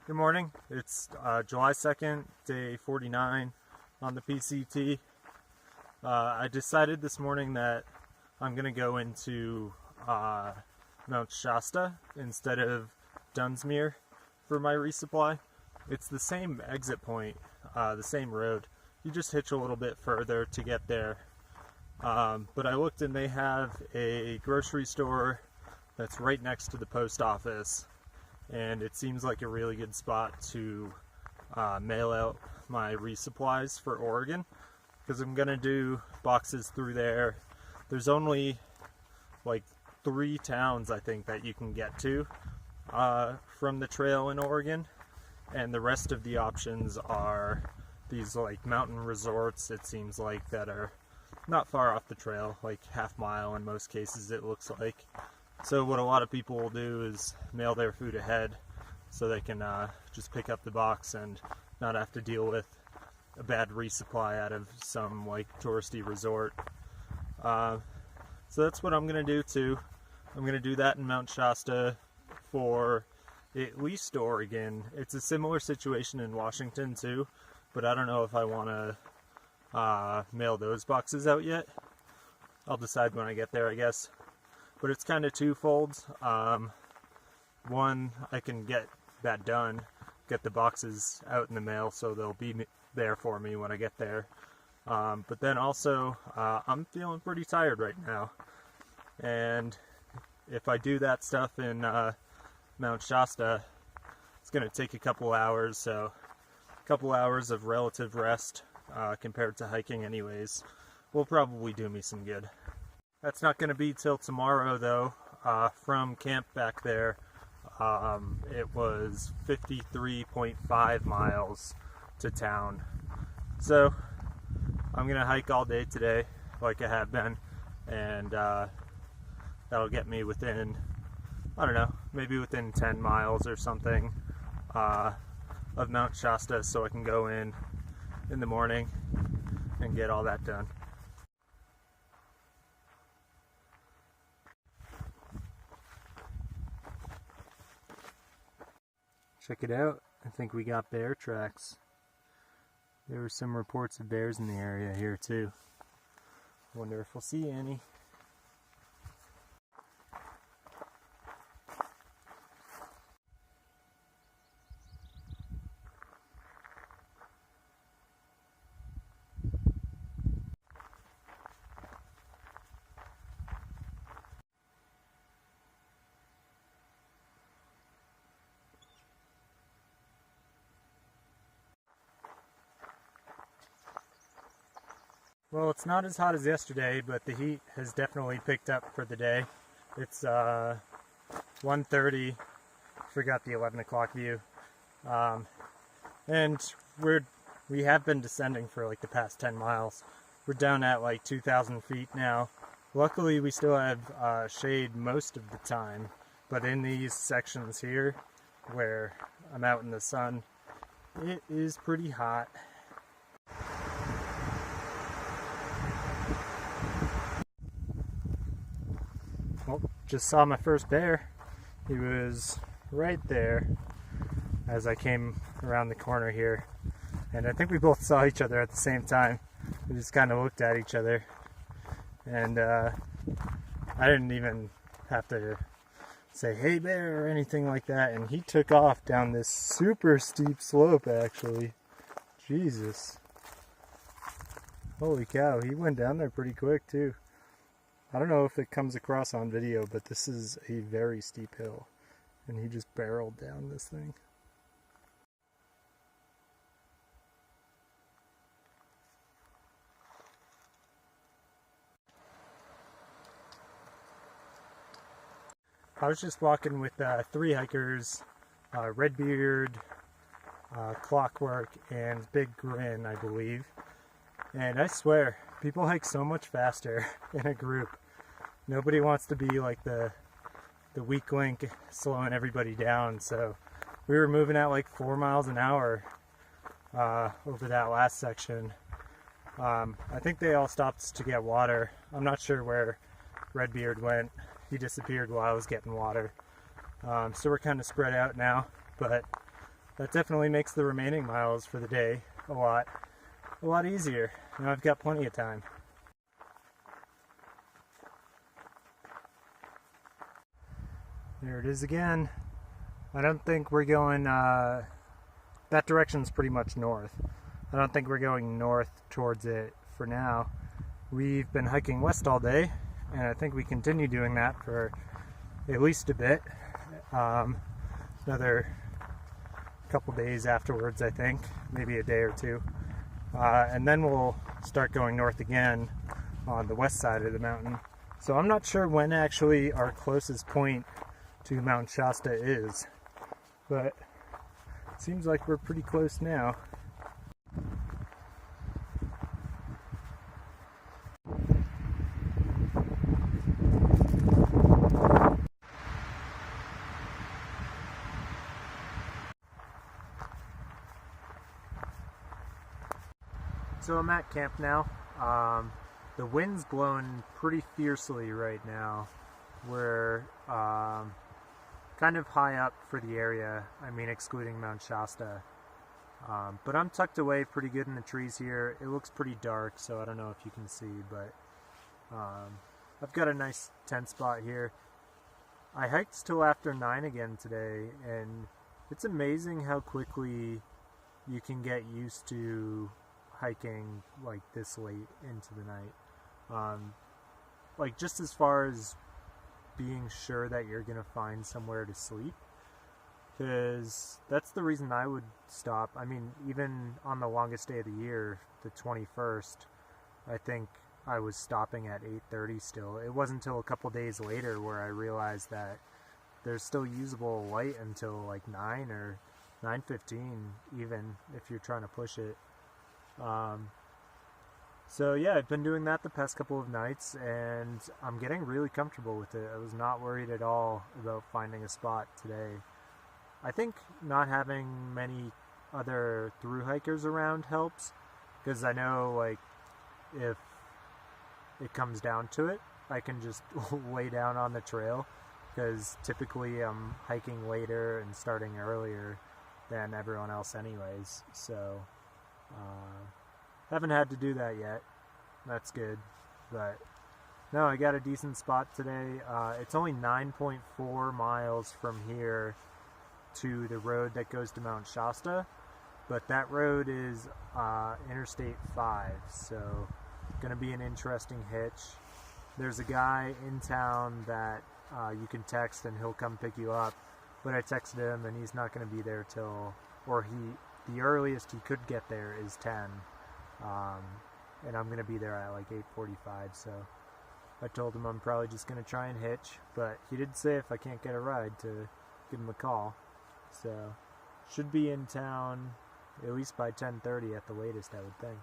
Good morning. It's July 2nd, day 49 on the PCT. I decided this morning that I'm going to go into Mount Shasta instead of Dunsmuir for my resupply. It's the same exit point, the same road. You just hitch a little bit further to get there. But I looked and they have a grocery store that's right next to the post office. And it seems like a really good spot to mail out my resupplies for Oregon, because I'm gonna do boxes through there. There's only like 3 towns I think that you can get to from the trail in Oregon, and the rest of the options are these like mountain resorts, it seems like, that are not far off the trail, like half-mile in most cases it looks like. So what a lot of people will do is mail their food ahead so they can just pick up the box and not have to deal with a bad resupply out of some like touristy resort. So that's what I'm going to do too. I'm going to do that in Mount Shasta for at least Oregon. It's a similar situation in Washington too, but I don't know if I want to mail those boxes out yet. I'll decide when I get there, I guess. But it's kind of twofold. One, I can get that done, get the boxes out in the mail so they'll be there for me when I get there. But then also, I'm feeling pretty tired right now. And if I do that stuff in Mount Shasta, it's going to take a couple hours, so a couple hours of relative rest compared to hiking anyways will probably do me some good. That's not going to be till tomorrow though. From camp back there, it was 53.5 miles to town. So I'm going to hike all day today like I have been, and that'll get me within, I don't know, maybe within 10 miles or something of Mount Shasta, so I can go in the morning and get all that done. Check it out. I think we got bear tracks. There were some reports of bears in the area here too. Wonder if we'll see any. Well, it's not as hot as yesterday, but the heat has definitely picked up for the day. It's 1:30, forgot the 11 o'clock view, and we have been descending for like the past 10 miles. We're down at like 2,000 feet now. Luckily, we still have shade most of the time, but in these sections here, where I'm out in the sun, it is pretty hot. Well, just saw my first bear. He was right there as I came around the corner here, and I think we both saw each other at the same time. We just kind of looked at each other, and I didn't even have to say hey bear or anything like that, and he took off down this super steep slope actually. Jesus, holy cow, he went down there pretty quick too. I don't know if it comes across on video, but this is a very steep hill, and he just barreled down this thing. I was just walking with 3 hikers, Redbeard, Clockwork, and Big Grin, I believe. And I swear, people hike so much faster in a group. Nobody wants to be like the weak link slowing everybody down, so we were moving at like 4 miles an hour over that last section. I think they all stopped to get water. I'm not sure where Redbeard went. He disappeared while I was getting water. So we're kind of spread out now, but that definitely makes the remaining miles for the day a lot easier. Now I've got plenty of time. There it is again. I don't think we're going, that direction's pretty much north. I don't think we're going north towards it for now. We've been hiking west all day, and I think we continue doing that for at least a bit. Another couple days afterwards, I think, maybe a day or two. And then we'll start going north again on the west side of the mountain. So I'm not sure when actually our closest point to Mount Shasta is, but it seems like we're pretty close now. So I'm at camp now. The wind's blowing pretty fiercely right now. We're kind of high up for the area, I mean excluding Mount Shasta. But I'm tucked away pretty good in the trees here. It looks pretty dark, so I don't know if you can see, but I've got a nice tent spot here. I hiked till after 9 again today, and it's amazing how quickly you can get used to hiking like this late into the night. Like just as far as being sure that you're gonna find somewhere to sleep, because that's the reason I would stop. I mean, even on the longest day of the year, the 21st, I think I was stopping at 8:30 still. It wasn't until a couple days later where I realized that there's still usable light until like 9 or 9:15 even if you're trying to push it. So yeah, I've been doing that the past couple of nights, and I'm getting really comfortable with it. I was not worried at all about finding a spot today. I think not having many other thru hikers around helps, because I know like if it comes down to it, I can just lay down on the trail, because typically I'm hiking later and starting earlier than everyone else anyways, so haven't had to do that yet. That's good. But no, I got a decent spot today. It's only 9.4 miles from here to the road that goes to Mount Shasta, but that road is Interstate 5, so gonna be an interesting hitch. There's a guy in town that you can text and he'll come pick you up, but I texted him and he's not gonna be there till, or the earliest he could get there is 10, and I'm gonna be there at like 8:45, so I told him I'm probably just gonna try and hitch, but he did say if I can't get a ride to give him a call, so should be in town at least by 10:30 at the latest, I would think.